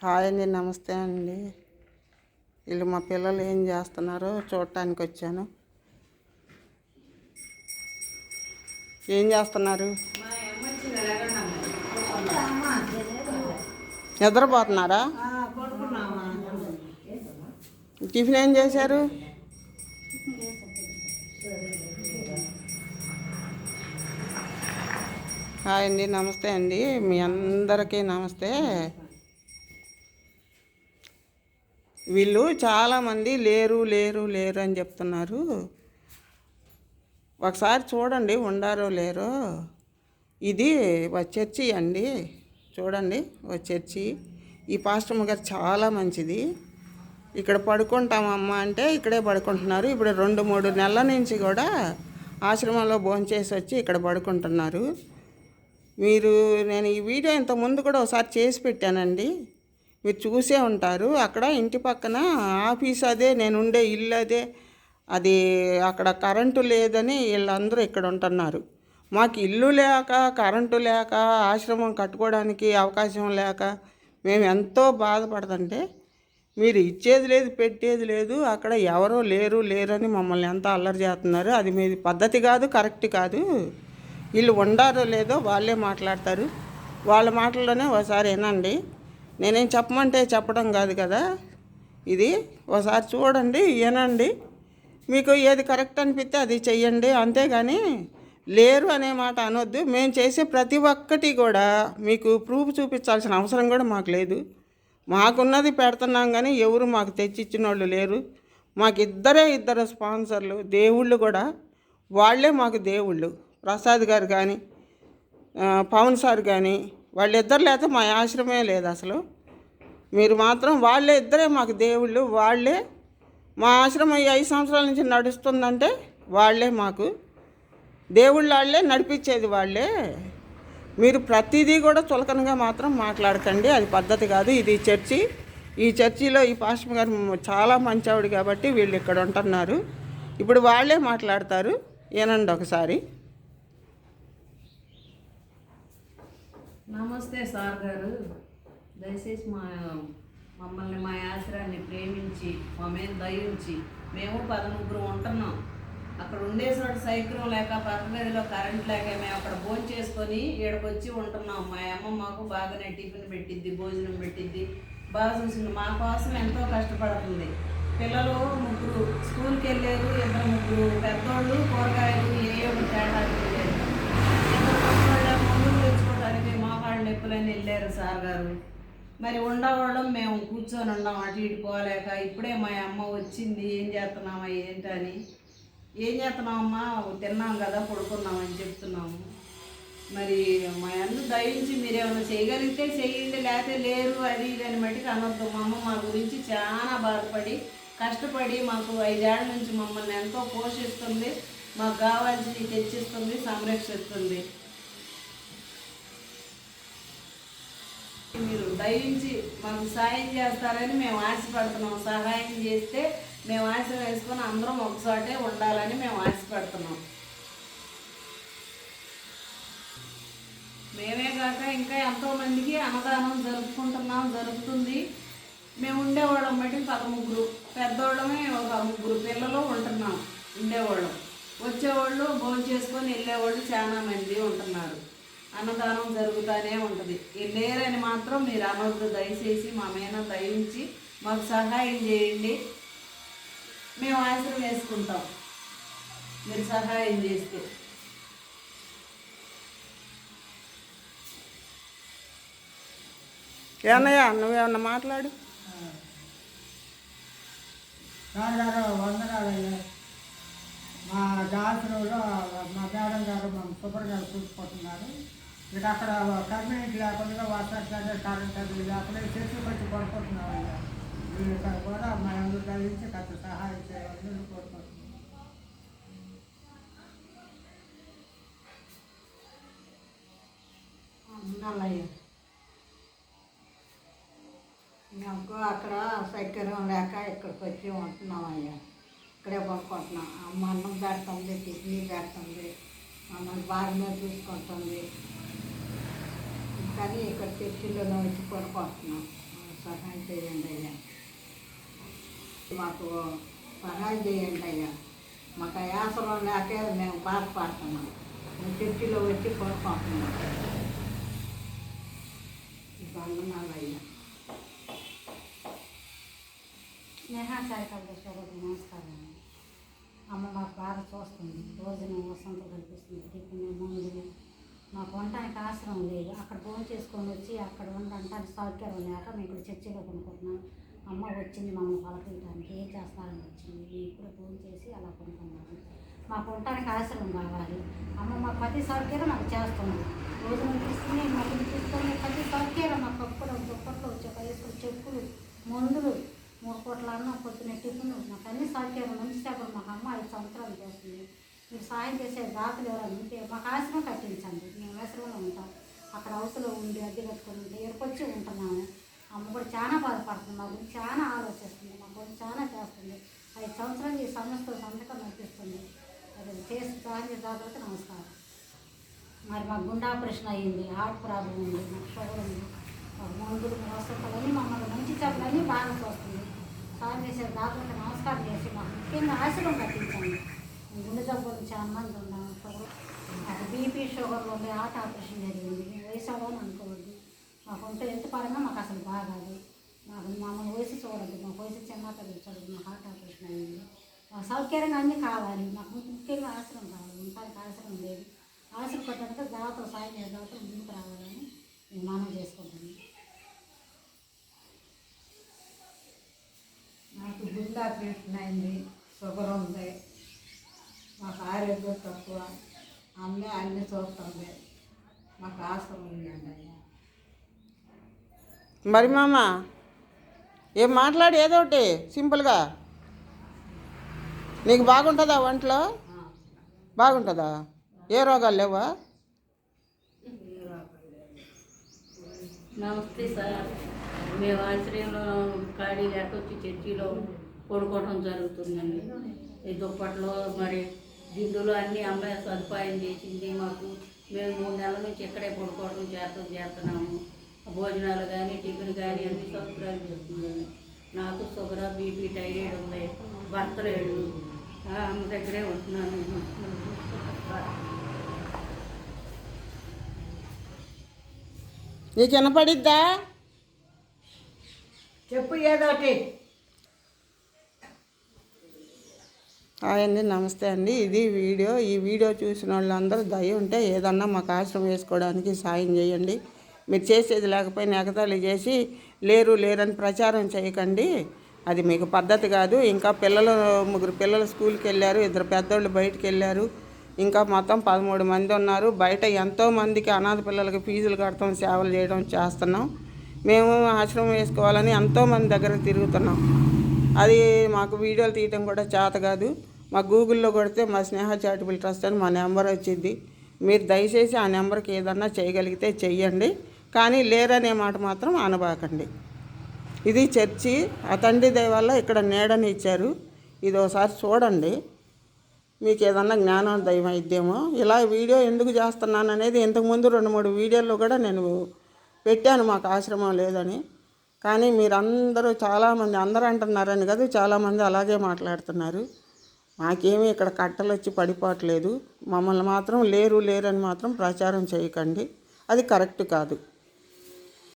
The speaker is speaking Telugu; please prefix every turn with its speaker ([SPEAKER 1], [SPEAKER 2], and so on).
[SPEAKER 1] హాయ్ అండి, నమస్తే అండి. వీళ్ళు మా పిల్లలు ఏం చేస్తున్నారో చూడటానికి వచ్చాను. ఏం చేస్తున్నారు? నిద్రపోతున్నారా? టిఫిన్ ఏం చేశారు? హాయ్ అండి, నమస్తే అండి. మీ అందరికీ నమస్తే. వీళ్ళు చాలామంది లేరు లేరు లేరు అని చెప్తున్నారు. ఒకసారి చూడండి ఉండారో లేరో. ఇది ఒక చర్చి అండి, చూడండి ఒక చర్చి. ఈ పాస్టర్ గారు చాలా మంచిది. ఇక్కడ పడుకుంటామమ్మా అంటే ఇక్కడే పడుకుంటున్నారు. ఇప్పుడు 2-3 నెలల నుంచి కూడా ఆశ్రమంలో భోంచేసి వచ్చి ఇక్కడ పడుకుంటున్నారు. నేను ఈ వీడియో ఇంతకుముందు కూడా ఒకసారి చేసి పెట్టానండి, మీరు చూసే ఉంటారు. అక్కడ ఇంటి పక్కన ఆఫీస్ అదే, నేను ఉండే ఇల్లు అదే. అది అక్కడ కరెంటు లేదని వీళ్ళందరూ ఇక్కడ ఉంటున్నారు. మాకు ఇల్లు లేక, కరెంటు లేక, ఆశ్రమం కట్టుకోవడానికి అవకాశం లేక మేము ఎంతో బాధపడుతుంటే మీరు ఇచ్చేది లేదు, పెట్టేది లేదు. అక్కడ ఎవరో లేరు లేరని మమ్మల్ని ఎంత అల్లరి చేస్తున్నారు. అది మీది పద్ధతి కాదు, కరెక్ట్ కాదు. వీళ్ళు ఉండారో లేదో వాళ్ళే మాట్లాడతారు. వాళ్ళ మాటల్లోనే ఒకసారి వినండి. నేనేం చెప్పమంటే చెప్పడం కాదు కదా, ఇది ఒకసారి చూడండి, వినండి. మీకు ఏది కరెక్ట్ అనిపిస్తే అది చెయ్యండి. అంతేగాని లేరు అనే మాట అనొద్దు. మేము చేసే ప్రతి ఒక్కటి కూడా మీకు ప్రూఫ్ చూపించాల్సిన అవసరం కూడా మాకు లేదు. మాకున్నది పెడుతున్నాం కానీ ఎవరు మాకు తెచ్చిచ్చిన వాళ్ళు లేరు. మాకు ఇద్దరు స్పాన్సర్లు, దేవుళ్ళు కూడా వాళ్ళే మాకు దేవుళ్ళు. ప్రసాద్ గారు కానీ పవన్ సార్ కానీ వాళ్ళిద్దరు లేకపోతే మా ఆశ్రమే లేదు అసలు. మీరు మాత్రం వాళ్ళే ఇద్దరే మాకు దేవుళ్ళు. వాళ్ళే మా ఆశ్రమం 5 సంవత్సరాల నుంచి నడుస్తుందంటే వాళ్ళే మాకు దేవుళ్ళు. వాళ్ళే నడిపించేది వాళ్ళే. మీరు ప్రతిదీ కూడా చులకనగా మాత్రం మాట్లాడకండి, అది పద్ధతి కాదు. ఇది చర్చి. ఈ చర్చిలో ఈ పాస్టర్ గారు చాలా మంచివాడు కాబట్టి వీళ్ళు ఇక్కడ ఉంటున్నారు. ఇప్పుడు వాళ్ళే మాట్లాడతారు, వినండి ఒకసారి.
[SPEAKER 2] నమస్తే సార్ గారు, దయచేసి మమ్మల్ని మా ఆశ్రయాన్ని ప్రేమించి మా మీద దయించి, మేము 11 ఉంటున్నాం. అక్కడ ఉండేసోటి సైకిల్ లేక, పక్క గదిలో కరెంట్ లేక మేము అక్కడ భోజనం చేసుకొని ఈడకొచ్చి ఉంటున్నాం. మా అమ్మ మాకు బాగానే టిఫిన్ పెట్టిద్ది, భోజనం పెట్టిద్ది, బాగా చూసింది. మా కోసం ఎంతో కష్టపడుతుంది. పిల్లలు 3 స్కూల్కి వెళ్ళారు. 2 పెద్దోళ్ళు కూరగాయలు ఏమో తేడా లేదు. మందులు తెచ్చుకోవడానికి మోకాళ్ళు నొప్పులని వెళ్ళారు సార్ గారు. మరి ఉండవాళ్ళం మేము కూర్చొని ఉన్నాం, అటు ఇటు పోలేక. ఇప్పుడే మా అమ్మ వచ్చింది, ఏం చేస్తున్నామా ఏంటని. ఏం చేస్తున్నామమ్మా, తిన్నాం కదా పడుకున్నామని చెప్తున్నాము. మరి మా అన్న దయించి మీరేమైనా చేయగలిగితే చెయ్యండి, లేకపోతే లేరు అది ఇది అని మట్టికి అనొద్దు. మా అమ్మ మా గురించి చాలా బాధపడి కష్టపడి మాకు 5 ఏళ్ల నుంచి మమ్మల్ని ఎంతో పోషిస్తుంది, మాకు కావాల్సింది తెచ్చిస్తుంది, సంరక్షిస్తుంది. మీరు దయించి మాకు సాయం చేస్తారని మేము ఆశపడుతున్నాం. సహాయం చేస్తే మేము ఆశ వేసుకొని అందరం ఒకసాటే ఉండాలని మేము ఆశపడుతున్నాం. మేమే కాక ఇంకా ఎంతోమందికి అన్నదానం జరుగుతుంది. మేము ఉండేవాళ్ళం బట్టి 13 పెద్దవాళ్ళమే, ఒక 3 పిల్లలు ఉంటున్నాం. ఉండేవాళ్ళం, వచ్చేవాళ్ళు భోజనం చేసుకొని వెళ్ళేవాళ్ళు చాలా మంది ఉంటున్నారు. అన్నదానం జరుగుతూనే ఉంటుంది. లేరని మాత్రం మీరు అనవద్దు. దయచేసి మా మీద దయించి మాకు సహాయం చేయండి. మేము ఆశ్రయం వేసుకుంటాం మీరు సహాయం చేస్తే.
[SPEAKER 1] ఏమయ్యా, నువ్వేమన్నా మాట్లాడు.
[SPEAKER 3] వందనాలయ్యా. మా జాతరలో మా మేడం గారు, మా సూపర్ గారు చూసుకుంటున్నారు. ఇక అక్కడ కమ్యూనిటీ లేకుండా, వాటర్ కరెంట్ అది లేకుండా చర్చలకు వచ్చి పడుకుంటున్నామయ్యా. మీరు కూడా మా అందరూ కలిసి కొంత సహాయం చేయాలని కోరుకుంటున్నాం.
[SPEAKER 4] మాకు అక్కడ సౌకర్యం లేక ఇక్కడికి వచ్చి ఉంటున్నామయ్యా. ఇక్కడే పడుకుంటున్నాం. అమ్మ అన్నం పెడుతుంది, టిఫిన్ పెడుతుంది, మమ్మల్ని బాగా చూసుకుంటుంది. కానీ ఇక్కడ చర్చిలోనే వచ్చి పడుకుంటున్నాం. సహాయం చేయండి అయ్యా, మాకు సహాయం చేయండి అయ్యా. మాకు యాసలో లేకే మేము బాధపడుతున్నాం. మేము చర్చిలో వచ్చి కోరుకుంటున్నాం. వందనాలు అయ్యా.
[SPEAKER 5] స్నేహ చారిటబుల్ నమస్కారం. అమ్మ మాకు బాగా చూస్తుంది, రోజున వసంతం కల్పిస్తుంది, టిఫిన్ మందులు. మాకు వంటానికి ఆశ్రమం లేదు. అక్కడ ఫోన్ చేసుకొని వచ్చి అక్కడ వండటానికి సౌకర్యం లేక మేము ఇక్కడ చర్చిలో కొనుక్కుంటున్నాం. అమ్మ వచ్చింది మమ్మల్ని పలకరించడానికి, ఏం చేస్తారని వచ్చింది. మేము ఇప్పుడు ఫోన్ చేసి అలా కొనుక్కున్నాము. మాకు వంటానికి ఆశ్రమం కావాలి. అమ్మ మాకు ప్రతి సౌకర్యం మాకు చేస్తుంది. రోజున తీసుకుని మళ్ళీ తీసుకొని ప్రతి సౌకర్యం మాకు కప్పులు దుప్పట్లు వేసుకుని చెప్పులు మందులు 3 పూట్ల అన్నం పొద్దున్న టిఫిన్ మాకు అన్ని సౌకర్యం మంచి చేపలు మాకు అమ్మ 5 సంవత్సరాలు చేస్తుంది. మీరు సాయం చేసే దాతలు ఎవరైనా ఉంటే మాకు ఆశ్రమం కట్టించండి. మేము ఆశ్రమంలో ఉంటాం. అక్కడ హౌస్లో ఉండి అద్దె కట్టుకొని ఉంటే ఎక్కడికొచ్చి ఉంటున్నాము. అమ్మ కూడా చాలా బాధపడుతుంది. మా గురించి చాలా ఆలోచిస్తుంది. మా గురించి చాలా చేస్తుంది. 5 సంవత్సరాలు ఈ సంస్థ సంతకం నడిపిస్తుంది. అది చేసి సాయం దాతలకు నమస్కారం. మరి మాకు గుండె ఆపరేషన్ అయ్యింది, హార్ట్ ప్రాబ్లం ఉంది, మాకు షుగర్ ఉంది, మాకు మందులు వసతులన్నీ మమ్మల్ని మంచి చేపలన్నీ బాగా చూస్తుంది. సాయం చేసే దాతలకు నమస్కారం చేసి మాకు ముఖ్యంగా ఆశ్రమం కట్టించండి. గుండె జబ్బులు చాలా మంది ఉన్నాము. షుగర్ మాకు బీపీ షుగర్లు ఉండే, హార్ట్ ఆపరేషన్ జరిగింది. మేము వయసు అనుకోవద్దు. మాకు ఉంటే ఎంత పరంగా మాకు అసలు బాగాదు. మాకు మమ్మల్ని వయసు చూడద్దు. మాకు వయసు చిన్న తల్లి చూడదు. మాకు హార్ట్ ఆపరేషన్ అయ్యింది. మాకు సౌకర్యంగా అన్నీ కావాలి. మాకు ముఖ్యంగా ఆశ్రమం కావాలి. ఉంటానికి ఆశ్రమం లేదు. ఆశ్రమం కట్టడానికి దాతలు సాయం చేసే దాతలు ముందుకు రావాలని నేను మనం చేసుకుంటాను.
[SPEAKER 4] నాకు గుండె ఆపరేషన్ అయింది, షుగర్ ఉంది, మాకు ఆరోగ్యం తక్కువ. అమ్మే అన్నీ చూస్తుంది. మాకు ఆశ్రమం ఇవ్వండి అయ్యా.
[SPEAKER 1] మరి మామ ఏం మాట్లాడి ఏదో ఒకటి సింపుల్గా. నీకు బాగుంటుందా ఒంట్లో? బాగుంటుందా? ఏ రోగాలు లేవా?
[SPEAKER 6] నమస్తే సార్. మేము ఆశ్రయంలో ఖాళీ లేక వచ్చి చర్చిలో పడుకోవడం జరుగుతుందండి. ఈ దుప్పట్లో మరి దిండులు అన్నీ అమ్మాయి సదుపాయం చేసింది మాకు. మేము 3 నెలల నుంచి ఇక్కడే పడుకోవడం చేస్తున్నాము. భోజనాలు కానీ టిఫిన్ కానీ అన్ని సదుపాయాలు చేస్తుందండి. నాకు షుగర్, బీపీ, థైరాయిడ్ ఉంది, భర్త లేడు. అమ్మ దగ్గరే ఉంటున్నాను.
[SPEAKER 1] నీకు వినపడిద్దా?
[SPEAKER 4] చెప్పు ఏదోటి.
[SPEAKER 1] హాయ్ అండి, నమస్తే అండి. ఇది వీడియో. ఈ వీడియో చూసిన వాళ్ళందరూ దయ ఉంటే ఏదన్నా మాకు ఆశ్రమం వేసుకోవడానికి సాయం చేయండి. మీరు చేసేది లేకపోయినా ఎగతాళి చేసి లేరని ప్రచారం చేయకండి. అది మీకు పద్ధతి కాదు. ఇంకా 3 పిల్లలు స్కూల్కి వెళ్ళారు, 2 పెద్దోళ్ళు బయటికి వెళ్ళారు. ఇంకా మొత్తం 13 మంది ఉన్నారు. బయట ఎంతోమందికి అనాథ పిల్లలకి ఫీజులు కడతాం, సేవలు చేయడం చేస్తున్నాం. మేము ఆశ్రమం వేసుకోవాలని ఎంతోమంది దగ్గరకు తిరుగుతున్నాం. అది మాకు వీడియోలు తీయటం కూడా చేత కాదు. మా గూగుల్లో కొడితే మా స్నేహ చారిటబుల్ ట్రస్ట్ అని మా నెంబర్ వచ్చింది. మీరు దయచేసి ఆ నెంబర్కి ఏదన్నా చేయగలిగితే చెయ్యండి. కానీ లేరనే మాట మాత్రం అనబాకండి. ఇది చర్చి. ఆ తండ్రి దయ వల్ల ఇక్కడ నీడని ఇచ్చారు. ఇది ఒకసారి చూడండి, మీకు ఏదన్నా జ్ఞానోదయం అయిద్దేమో. ఇలా వీడియో ఎందుకు చేస్తున్నాను అనేది ఇంతకుముందు 2-3 వీడియోల్లో కూడా నేను పెట్టాను మాకు ఆశ్రమం లేదని. కానీ మీరందరూ చాలామంది, అందరూ అంటున్నారని కాదు, చాలామంది అలాగే మాట్లాడుతున్నారు. మాకేమీ ఇక్కడ కట్టలు వచ్చి పడిపోవట్లేదు. మమ్మల్ని మాత్రం లేరని మాత్రం ప్రచారం చేయకండి. అది కరెక్ట్ కాదు.